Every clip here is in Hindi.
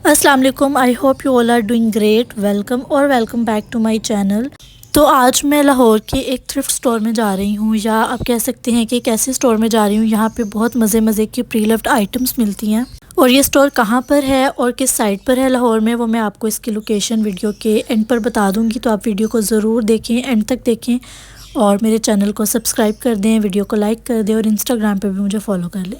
अस्सलाम वालेकुम। I hope you all are doing great. Welcome back to my channel. तो आज मैं लाहौर के एक थ्रिफ्ट स्टोर में जा रही हूँ, या आप कह सकते हैं कि एक ऐसे स्टोर में जा रही हूँ यहाँ पे बहुत मज़े की प्री लव्ड आइटम्स मिलती हैं। और ये स्टोर कहाँ पर है और किस साइड पर है लाहौर में, वो मैं आपको इसकी लोकेशन वीडियो के एंड पर बता दूँगी। तो आप वीडियो को ज़रूर देखें, एंड तक देखें और मेरे चैनल को सब्सक्राइब कर दें, वीडियो को लाइक कर दें और इंस्टाग्राम पर भी मुझे फॉलो कर लें।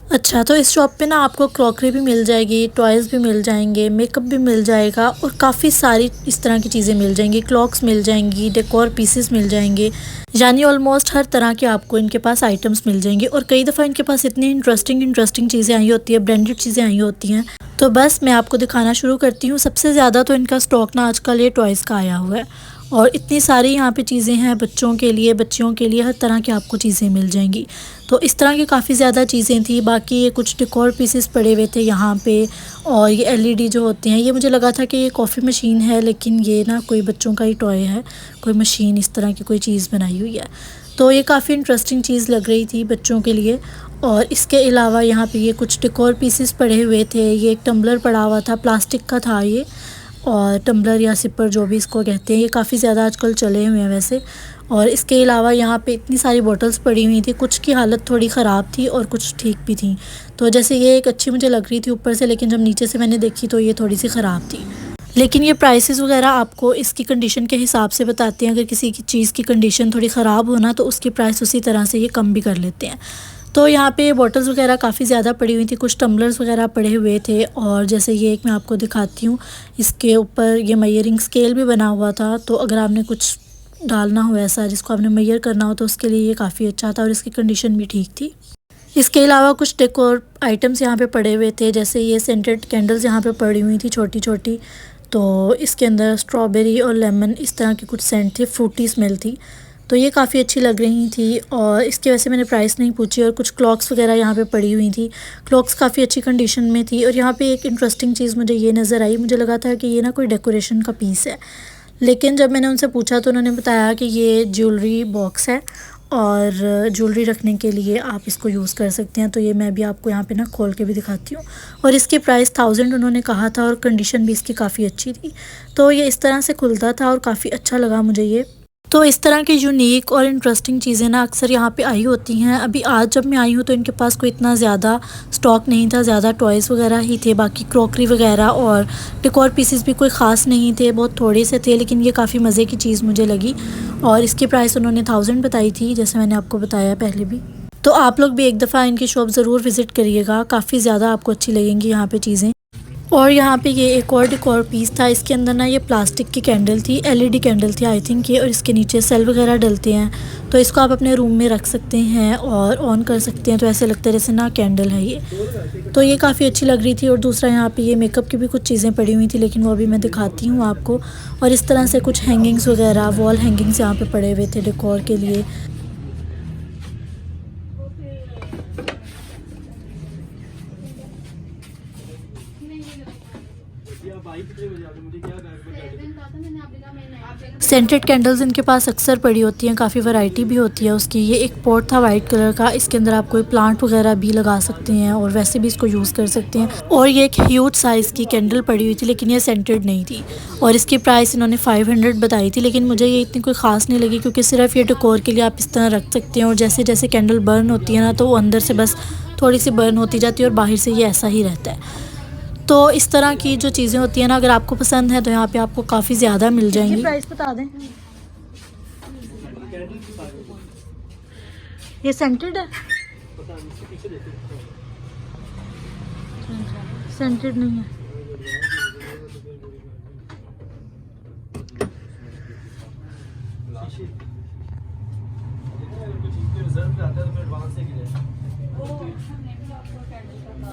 अच्छा, तो इस शॉप पे ना आपको क्रॉकरी भी मिल जाएगी, टॉयज़ भी मिल जाएंगे, मेकअप भी मिल जाएगा और काफ़ी सारी इस तरह की चीज़ें मिल जाएंगी। क्लॉक्स मिल जाएंगी, डेकोर पीसेस मिल जाएंगे, यानी ऑलमोस्ट हर तरह के आपको इनके पास आइटम्स मिल जाएंगे। और कई दफ़ा इनके पास इतनी इंटरेस्टिंग चीज़ें आई होती है, ब्रांडेड चीज़ें आई होती हैं। तो बस मैं आपको दिखाना शुरू करती हूँ। सबसे ज़्यादा तो इनका स्टॉक ना आजकल ये टॉयज़ का आया हुआ है, और इतनी सारी यहाँ पे चीज़ें हैं बच्चों के लिए, बच्चियों के लिए, हर तरह की आपको चीज़ें मिल जाएंगी। तो इस तरह की काफ़ी ज़्यादा चीज़ें थी। बाकी ये कुछ डेकोर पीसेस पड़े हुए थे यहाँ पे, और ये एलईडी जो होते हैं, ये मुझे लगा था कि ये कॉफ़ी मशीन है, लेकिन ये ना कोई बच्चों का ही टॉय है, कोई मशीन इस तरह की कोई चीज़ बनाई हुई है। तो ये काफ़ी इंटरेस्टिंग चीज़ लग रही थी बच्चों के लिए। और इसके अलावा यहाँ पे ये कुछ डेकोर पीसेस पड़े हुए थे। ये एक टम्बलर पड़ा हुआ था, प्लास्टिक का था ये, और टम्बलर या सिपर जो भी इसको कहते हैं, ये काफ़ी ज़्यादा आजकल चले हुए हैं वैसे। और इसके अलावा यहाँ पे इतनी सारी बॉटल्स पड़ी हुई थी, कुछ की हालत थोड़ी ख़राब थी और कुछ ठीक भी थी। तो जैसे ये एक अच्छी मुझे लग रही थी ऊपर से, लेकिन जब नीचे से मैंने देखी तो ये थोड़ी सी ख़राब थी। लेकिन ये प्राइसेस वगैरह आपको इसकी कंडीशन के हिसाब से बताते हैं। अगर किसी की चीज़ की कंडीशन थोड़ी ख़राब हो ना, तो उसकी प्राइस उसी तरह से ये कम भी कर लेते हैं। तो यहाँ पे बॉटल्स वगैरह काफ़ी ज़्यादा पड़ी हुई थी, कुछ टम्बलर्स वगैरह पड़े हुए थे। और जैसे ये एक मैं आपको दिखाती हूँ, इसके ऊपर ये मेजरिंग स्केल भी बना हुआ था। तो अगर आपने कुछ डालना हो ऐसा जिसको आपने मेजर करना हो, तो उसके लिए ये काफ़ी अच्छा था और इसकी कंडीशन भी ठीक थी। इसके अलावा कुछ डेकोर आइटम्स यहाँ पे पड़े हुए थे, जैसे ये सेंटेड कैंडल्स यहाँ पे पड़ी हुई थी छोटी छोटी। तो इसके अंदर स्ट्रॉबेरी और लेमन इस तरह की कुछ सेंट थे, फ्रूटी स्मेल थी। तो ये काफ़ी अच्छी लग रही थी, और इसकी वजह से मैंने प्राइस नहीं पूछी। और कुछ क्लॉक्स वगैरह यहाँ पे पड़ी हुई थी, क्लॉक्स काफ़ी अच्छी कंडीशन में थी। और यहाँ पे एक इंटरेस्टिंग चीज़ मुझे ये नज़र आई, मुझे लगा था कि ये ना कोई डेकोरेशन का पीस है, लेकिन जब मैंने उनसे पूछा तो उन्होंने बताया कि ये ज्वेलरी बॉक्स है, और ज्वेलरी रखने के लिए आप इसको यूज़ कर सकते हैं। तो ये मैं भी आपको यहाँ पे ना खोल के भी दिखाती हूँ। और इसकी प्राइस 1000 उन्होंने कहा था, और कंडीशन भी इसकी काफ़ी अच्छी थी। तो ये इस तरह से खुलता था और काफ़ी अच्छा लगा मुझे ये। तो इस तरह की यूनिक और इंटरेस्टिंग चीज़ें ना अक्सर यहाँ पे आई होती हैं। अभी आज जब मैं आई हूँ तो इनके पास कोई इतना ज़्यादा स्टॉक नहीं था, ज़्यादा टॉयज़ वगैरह ही थे। बाकी क्रॉकरी वगैरह और डेकोर पीसेस भी कोई ख़ास नहीं थे, बहुत थोड़े से थे, लेकिन ये काफ़ी मज़े की चीज़ मुझे लगी। और इसकी प्राइस उन्होंने 1000 बताई थी, जैसे मैंने आपको बताया पहले भी। तो आप लोग भी एक दफ़ा इनकी शॉप ज़रूर विज़िट करिएगा, काफ़ी ज़्यादा आपको अच्छी लगेंगी यहाँ पर चीज़ें। और यहाँ पे ये एक और डेकोर पीस था, इसके अंदर ना ये प्लास्टिक की कैंडल थी, एलईडी कैंडल थी आई थिंक ये, और इसके नीचे सेल वगैरह डलते हैं। तो इसको आप अपने रूम में रख सकते हैं और ऑन कर सकते हैं, तो ऐसे लगता है जैसे ना कैंडल है ये। तो ये काफ़ी अच्छी लग रही थी। और दूसरा यहाँ पे ये मेकअप की भी कुछ चीज़ें पड़ी हुई थी, लेकिन वो भी मैं दिखाती हूँ आपको। और इस तरह से कुछ हैंगिंग्स वगैरह, वॉल हैंगिंग्स यहाँ पर पड़े हुए थे डेकोर के लिए। सेंटेड कैंडल्स इनके पास अक्सर पड़ी होती हैं, काफ़ी वैरायटी भी होती है उसकी। ये एक पॉट था वाइट कलर का, इसके अंदर आप कोई प्लांट वगैरह भी लगा सकते हैं और वैसे भी इसको यूज़ कर सकते हैं। और ये एक ह्यूज साइज़ की कैंडल पड़ी हुई थी, लेकिन ये सेंटेड नहीं थी। और इसकी प्राइस इन्होंने 500 बताई थी, लेकिन मुझे ये इतनी कोई ख़ास नहीं लगी, क्योंकि सिर्फ ये डेकोर के लिए आप इस तरह रख सकते हैं। और जैसे जैसे कैंडल बर्न होती है ना, तो वो अंदर से बस थोड़ी सी बर्न होती जाती है और बाहर से ये ऐसा ही रहता है। तो इस तरह की जो चीज़ें होती हैं ना, अगर आपको पसंद है तो यहाँ पे आपको काफ़ी ज़्यादा मिल जाएंगी। प्राइस बता दें। ये सेंटेड है? सेंटेड नहीं है।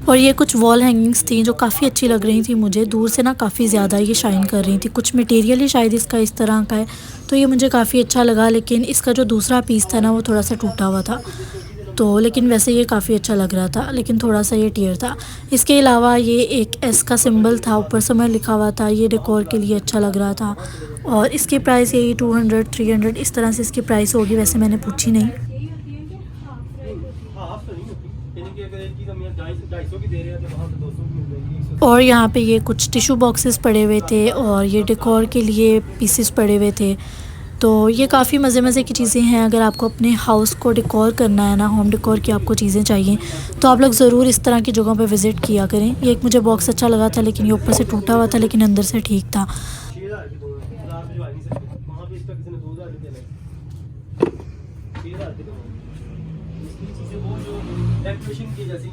और ये कुछ वॉल हैंगिंग्स थी जो काफ़ी अच्छी लग रही थी मुझे, दूर से ना काफ़ी ज़्यादा ये शाइन कर रही थी। कुछ मटेरियल ही शायद इसका इस तरह का है, तो ये मुझे काफ़ी अच्छा लगा। लेकिन इसका जो दूसरा पीस था ना, वो थोड़ा सा टूटा हुआ था। तो लेकिन वैसे ये काफ़ी अच्छा लग रहा था, लेकिन थोड़ा सा ये टियर था। इसके अलावा ये एक एस का सिंबल था, ऊपर समय लिखा हुआ था, ये डेकोर के लिए अच्छा लग रहा था। और इसकी प्राइस यही 200 300 इस तरह से इसकी प्राइस होगी, वैसे मैंने पूछी नहीं। और यहाँ पे ये कुछ टिश्यू बॉक्सेस पड़े हुए थे और ये डेकोर के लिए पीसेस पड़े हुए थे। तो ये काफ़ी मज़े की चीज़ें हैं। अगर आपको अपने हाउस को डेकोर करना है ना, होम डेकोर की आपको चीज़ें चाहिए, तो आप लोग ज़रूर इस तरह की जगहों पे विज़िट किया करें। ये एक मुझे बॉक्स अच्छा लगा था, लेकिन ये ऊपर से टूटा हुआ था, लेकिन अंदर से ठीक था।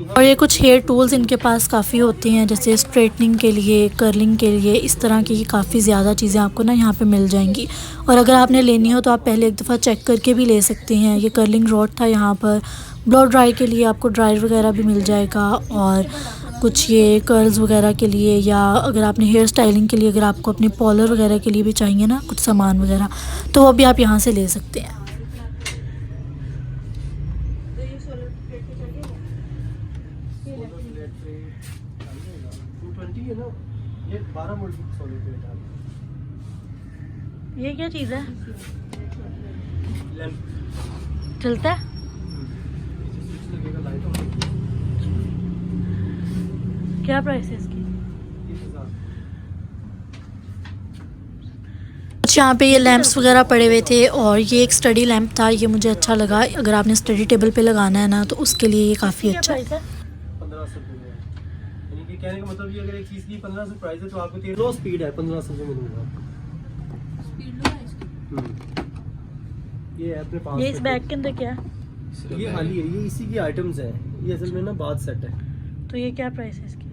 और ये कुछ हेयर टूल्स इनके पास काफ़ी होते हैं, जैसे स्ट्रेटनिंग के लिए, कर्लिंग के लिए, इस तरह की काफ़ी ज़्यादा चीज़ें आपको ना यहाँ पे मिल जाएंगी। और अगर आपने लेनी हो तो आप पहले एक दफ़ा चेक करके भी ले सकते हैं। ये कर्लिंग रॉड था यहाँ पर। ब्लो ड्राई के लिए आपको ड्रायर वगैरह भी मिल जाएगा, और कुछ ये कर्ल्स वगैरह के लिए, या अगर आपने हेयर स्टाइलिंग के लिए, अगर आपको अपने पॉलर वगैरह के लिए भी चाहिए ना कुछ सामान वगैरह, तो वो भी आप यहाँ से ले सकते हैं। ये क्या चीज़ है? चलता है? क्या प्राइस है इसकी? यहाँ पे ये लैंप्स वगैरह पड़े हुए थे, और ये एक स्टडी लैंप था। ये मुझे अच्छा लगा। अगर आपने स्टडी टेबल पे लगाना है ना, तो उसके लिए ये काफ़ी अच्छा है। 1500 रुपये है। यानी कि कहने का मतलब ये, अगर एक चीज़ की 1500 प्राइस है तो आपको 13 स्पीड है, 1500 में मिलूंगा। ये अपने पास ये इस बैग के अंदर क्या है? ये खाली है, ये इसी की आइटम्स है। ये असल में ना बाथ सेट है। तो ये क्या प्राइस है इसकी?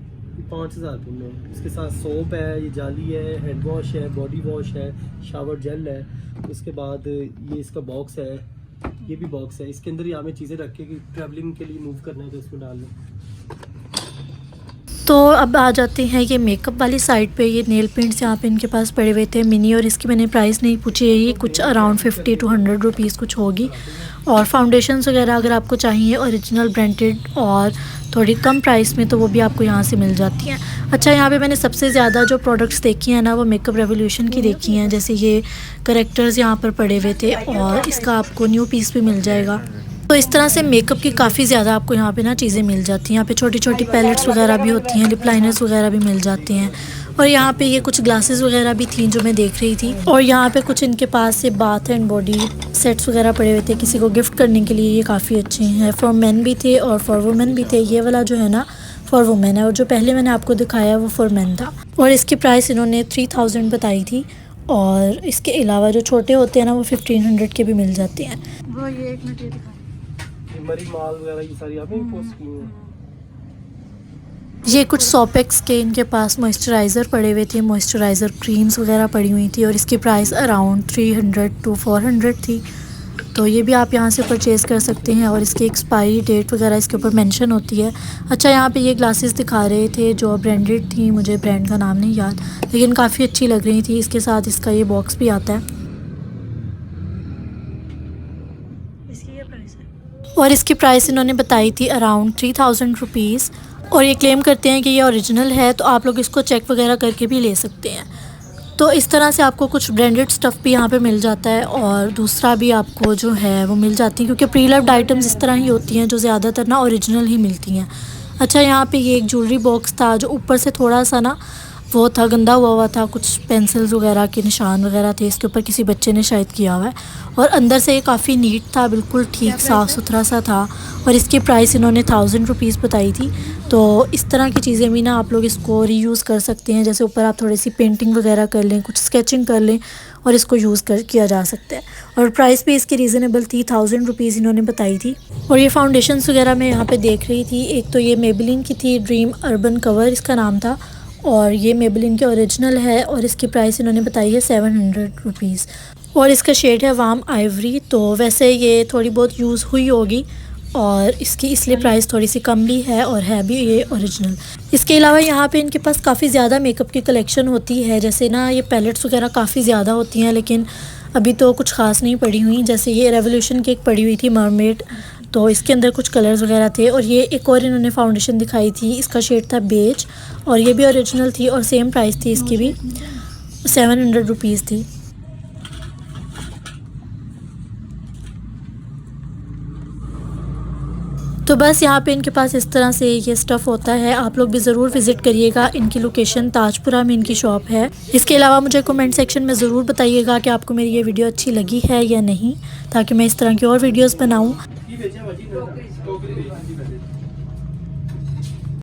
5000 रुपये में। इसके साथ सोप है, ये जाली है, हेड वॉश है, बॉडी वॉश है, शावर जेल है। उसके बाद ये इसका बॉक्स है, ये भी बॉक्स है। इसके अंदर ही हमें चीज़ें रख के कि ट्रैवलिंग के लिए मूव करना है तो इसमें डाल लें। तो अब आ जाते हैं ये मेकअप वाली साइड पे। ये नेल पेंट्स यहाँ पे इनके पास पड़े हुए थे मिनी, और इसकी मैंने प्राइस नहीं पूछी है। ये कुछ अराउंड 50 to 100 रुपीज़ कुछ होगी। और फाउंडेशंस वगैरह अगर आपको चाहिए ओरिजिनल ब्रांडेड और थोड़ी कम प्राइस में, तो वो भी आपको यहाँ से मिल जाती हैं। अच्छा, यहाँ पे मैंने सबसे ज़्यादा जो प्रोडक्ट्स देखी हैं ना, वो मेकअप रेवोल्यूशन की देखी हैं। जैसे ये करेक्टर्स यहाँ पर पड़े हुए थे, और इसका आपको न्यू पीस भी मिल जाएगा। तो इस तरह से मेकअप की काफ़ी ज़्यादा आपको यहाँ पे ना चीज़ें मिल जाती हैं। यहाँ पे छोटी छोटी पैलेट्स वगैरह भी होती हैं, लिप लाइनर्स वगैरह भी मिल जाते हैं। और यहाँ पे ये कुछ ग्लासेस वगैरह भी थी जो मैं देख रही थी। और यहाँ पे कुछ इनके पास से बाथ एंड बॉडी सेट्स वगैरह पड़े हुए थे, किसी को गिफ्ट करने के लिए। ये काफ़ी अच्छे हैं। फॉर मेन भी थे और फॉर वुमेन भी थे। ये वाला जो है ना फॉर वुमेन है, और जो पहले मैंने आपको दिखाया वो फॉर मेन था। और इसकी प्राइस इन्होंने 3000 बताई थी। और इसके अलावा जो छोटे होते हैं ना, वो 1500 के भी मिल जाते हैं। वो ये एक मिनट, ये दिखा, मरी माल वगैरह ये सारी आपने पोस्ट की हैं। ये कुछ सोपेक्स के इनके पास मॉइस्चराइज़र पड़े हुए थे, मॉइस्चराइज़र क्रीम्स वगैरह पड़ी हुई थी, और इसकी प्राइस अराउंड 300 to 400 थी। तो ये भी आप यहाँ से परचेज़ कर सकते हैं, और इसकी एक्सपायरी डेट वगैरह इसके ऊपर मेंशन होती है। अच्छा, यहाँ पे ये ग्लासेस दिखा रहे थे जो ब्रांडेड थी, मुझे ब्रांड का नाम नहीं याद, लेकिन काफ़ी अच्छी लग रही थी। इसके साथ इसका ये बॉक्स भी आता है। और इसकी प्राइस इन्होंने बताई थी अराउंड 3000 रुपीज़। और ये क्लेम करते हैं कि ये ओरिजिनल है, तो आप लोग इसको चेक वगैरह करके भी ले सकते हैं। तो इस तरह से आपको कुछ ब्रांडेड स्टफ़ भी यहाँ पे मिल जाता है, और दूसरा भी आपको जो है वो मिल जाती है, क्योंकि प्री लव्ड आइटम्स इस तरह ही होती हैं जो ज़्यादातर ना ओरिजिनल ही मिलती हैं। अच्छा, यहाँ पे ये एक ज्वेलरी बॉक्स था जो ऊपर से थोड़ा सा ना वो था, गंदा हुआ था। कुछ पेंसिल्स वगैरह के निशान वगैरह थे इसके ऊपर, किसी बच्चे ने शायद किया हुआ है। और अंदर से ये काफ़ी नीट था, बिल्कुल ठीक साफ़ सुथरा सा था। और इसकी प्राइस इन्होंने 1000 रुपीज़ बताई थी। तो इस तरह की चीज़ें भी ना आप लोग इसको रीयूज़ कर सकते हैं। जैसे ऊपर आप थोड़ी सी पेंटिंग वगैरह कर लें, कुछ स्केचिंग कर लें, और इसको यूज़ किया जा सकता है। और प्राइस भी इसकी रीज़नेबल थी, 1000 रुपीज़ इन्होंने बताई थी। और ये फाउंडेशंस वगैरह मैं यहाँ पे देख रही थी। एक तो ये मेबेलिन की थी, ड्रीम अर्बन कवर इसका नाम था, और ये मेबेलिन के ओरिजिनल है, और इसकी प्राइस इन्होंने बताई है 700 रुपीज़। और इसका शेड है वार्म आइवरी। तो वैसे ये थोड़ी बहुत यूज़ हुई होगी, और इसकी इसलिए प्राइस थोड़ी सी कम भी है, और है भी ये ओरिजिनल। इसके अलावा यहाँ पे इनके पास काफ़ी ज़्यादा मेकअप की कलेक्शन होती है। जैसे ना ये पैलेट्स वगैरह काफ़ी ज़्यादा होती हैं, लेकिन अभी तो कुछ ख़ास नहीं पड़ी हुई। जैसे ये रेवोल्यूशन की एक पड़ी हुई थी मरमेड, तो इसके अंदर कुछ कलर्स वगैरह थे। और ये एक और इन्होंने फाउंडेशन दिखाई थी, इसका शेड था बेज, और ये भी ओरिजिनल थी, और सेम प्राइस थी इसकी भी, 700 रुपीज़ थी। तो तो बस यहाँ पे इनके पास इस तरह से ये स्टफ़ होता है। आप लोग भी ज़रूर विज़िट करिएगा। इनकी लोकेशन ताजपुरा में इनकी शॉप है। इसके अलावा मुझे कमेंट सेक्शन में ज़रूर बताइएगा कि आपको मेरी ये वीडियो अच्छी लगी है या नहीं, ताकि मैं इस तरह की और वीडियोस बनाऊँ।